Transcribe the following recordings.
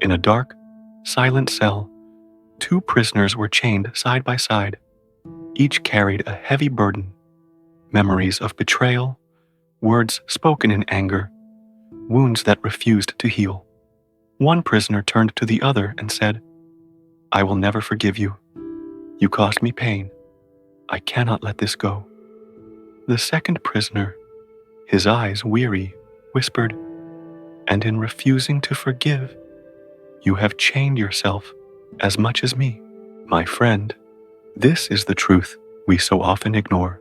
In a dark, silent cell, two prisoners were chained side by side. Each carried a heavy burden, memories of betrayal, words spoken in anger, wounds that refused to heal. One prisoner turned to the other and said, "I will never forgive you. You caused me pain. I cannot let this go." The second prisoner, his eyes weary, whispered, "And in refusing to forgive, you have chained yourself as much as me." My friend, this is the truth we so often ignore.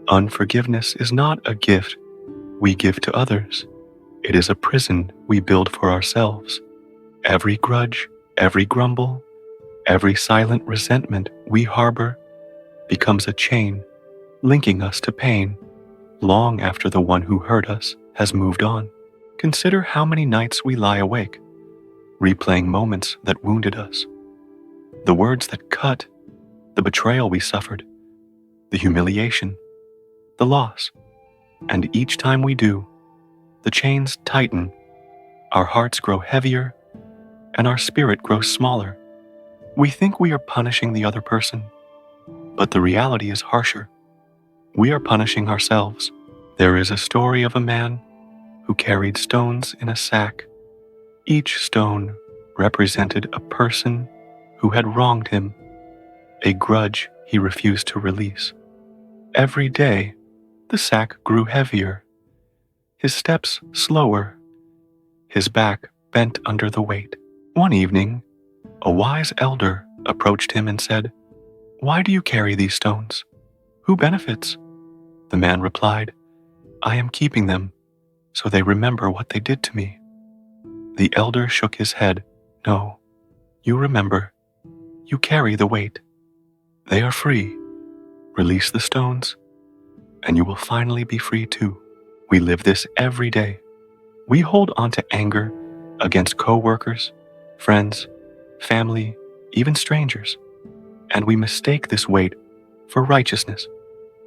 Unforgiveness is not a gift we give to others. It is a prison we build for ourselves. Every grudge, every grumble, every silent resentment we harbor becomes a chain linking us to pain long after the one who hurt us has moved on. Consider how many nights we lie awake, replaying moments that wounded us, the words that cut, the betrayal we suffered, the humiliation, the loss. And each time we do, the chains tighten, our hearts grow heavier, and our spirit grows smaller. We think we are punishing the other person, but the reality is harsher. We are punishing ourselves. There is a story of a man who carried stones in a sack. Each stone represented a person who had wronged him, a grudge he refused to release. Every day, the sack grew heavier, his steps slower, his back bent under the weight. One evening, a wise elder approached him and said, "Why do you carry these stones? Who benefits?" The man replied, "I am keeping them so they remember what they did to me." The elder shook his head. "No, you remember. You carry the weight. They are free. Release the stones, and you will finally be free too." We live this every day. We hold on to anger against co-workers, friends, family, even strangers, and we mistake this weight for righteousness,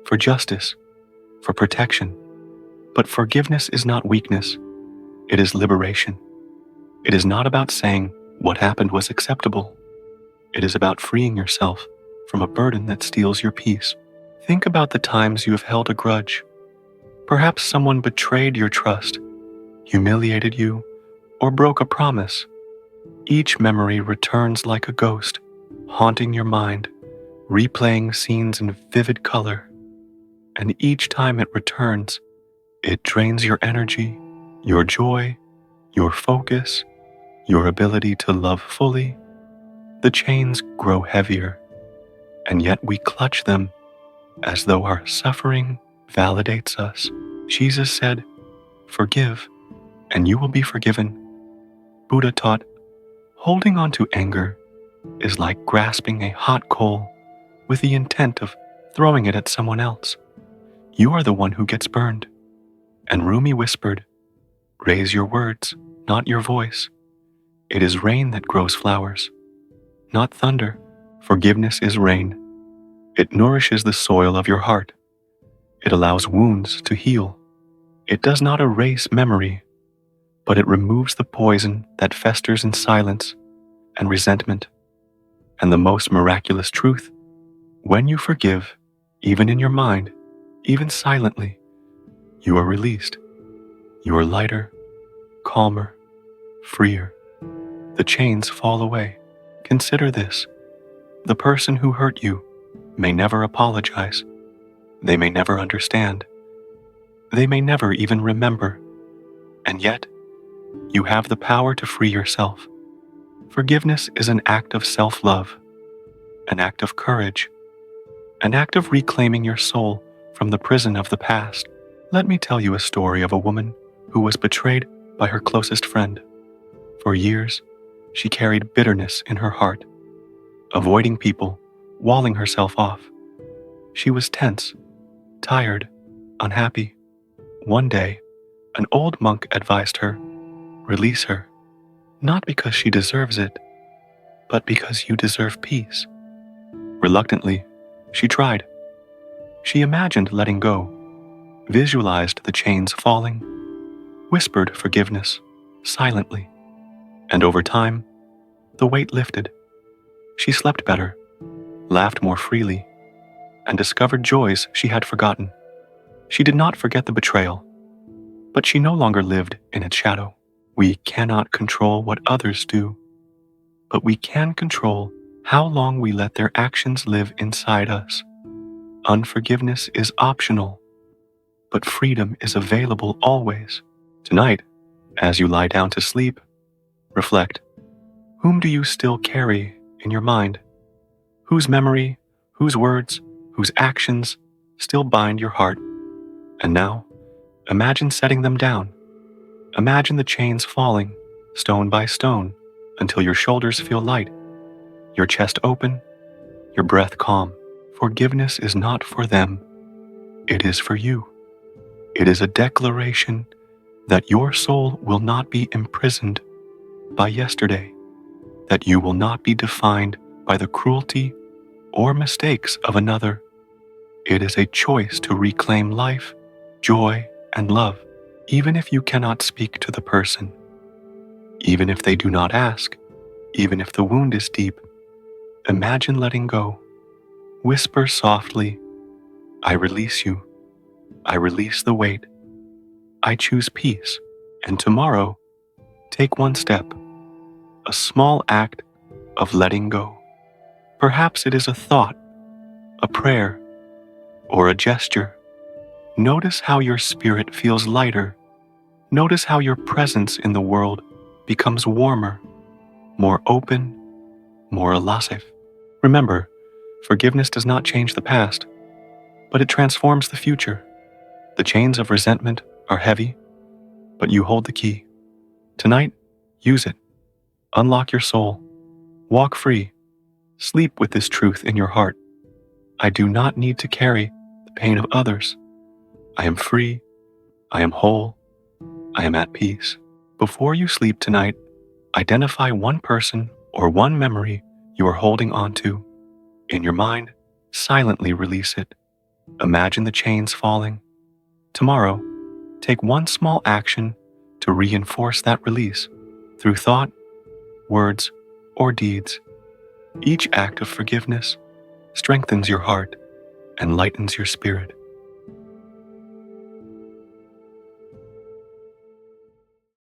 for justice, for protection. But forgiveness is not weakness. It is liberation. It is not about saying what happened was acceptable. It is about freeing yourself from a burden that steals your peace. Think about the times you have held a grudge. Perhaps someone betrayed your trust, humiliated you, or broke a promise. Each memory returns like a ghost, haunting your mind, replaying scenes in vivid color. And each time it returns, it drains your energy, your joy, your focus, your ability to love fully. The chains grow heavier, and yet we clutch them as though our suffering validates us. Jesus said, "Forgive, and you will be forgiven." Buddha taught, holding on to anger is like grasping a hot coal with the intent of throwing it at someone else. You are the one who gets burned. And Rumi whispered, "Raise your words, not your voice. It is rain that grows flowers, not thunder." Forgiveness is rain. It nourishes the soil of your heart. It allows wounds to heal. It does not erase memory, but it removes the poison that festers in silence and resentment. And the most miraculous truth, when you forgive, even in your mind, even silently, you are released. You are lighter, calmer, freer. The chains fall away. Consider this. The person who hurt you may never apologize. They may never understand. They may never even remember. And yet, you have the power to free yourself. Forgiveness is an act of self-love, an act of courage, an act of reclaiming your soul from the prison of the past. Let me tell you a story of a woman who was betrayed by her closest friend. For years, she carried bitterness in her heart, avoiding people, walling herself off. She was tense, tired, unhappy. One day, an old monk advised her, "Release her, not because she deserves it, but because you deserve peace." Reluctantly, she tried. She imagined letting go, visualized the chains falling, whispered forgiveness silently, And over time, the weight lifted. She slept better, laughed more freely, and discovered joys she had forgotten. She did not forget the betrayal, but she no longer lived in its shadow. We cannot control what others do, but we can control how long we let their actions live inside us. Unforgiveness is optional, but freedom is available always. Tonight, as you lie down to sleep, reflect, whom do you still carry in your mind? Whose memory, whose words, whose actions still bind your heart? And now, imagine setting them down. Imagine the chains falling, stone by stone, until your shoulders feel light, your chest open, your breath calm. Forgiveness is not for them. It is for you. It is a declaration that your soul will not be imprisoned by yesterday, that you will not be defined by the cruelty or mistakes of another. It is a choice to reclaim life, joy, and love, even if you cannot speak to the person, even if they do not ask, even if the wound is deep. Imagine letting go. Whisper softly, I release you. I release the weight. I choose peace. And tomorrow, take one step, a small act of letting go. Perhaps it is a thought, a prayer, or a gesture. Notice how your spirit feels lighter. Notice how your presence in the world becomes warmer, more open, more alive. Remember, forgiveness does not change the past, but it transforms the future. The chains of resentment are heavy, but you hold the key. Tonight, use it. Unlock your soul. Walk free. Sleep with this truth in your heart. I do not need to carry the pain of others. I am free. I am whole. I am at peace. Before you sleep tonight, identify one person or one memory you are holding on to. In your mind, silently release it. Imagine the chains falling. Tomorrow, take one small action to reinforce that release through thought, words, or deeds. Each act of forgiveness strengthens your heart and lightens your spirit.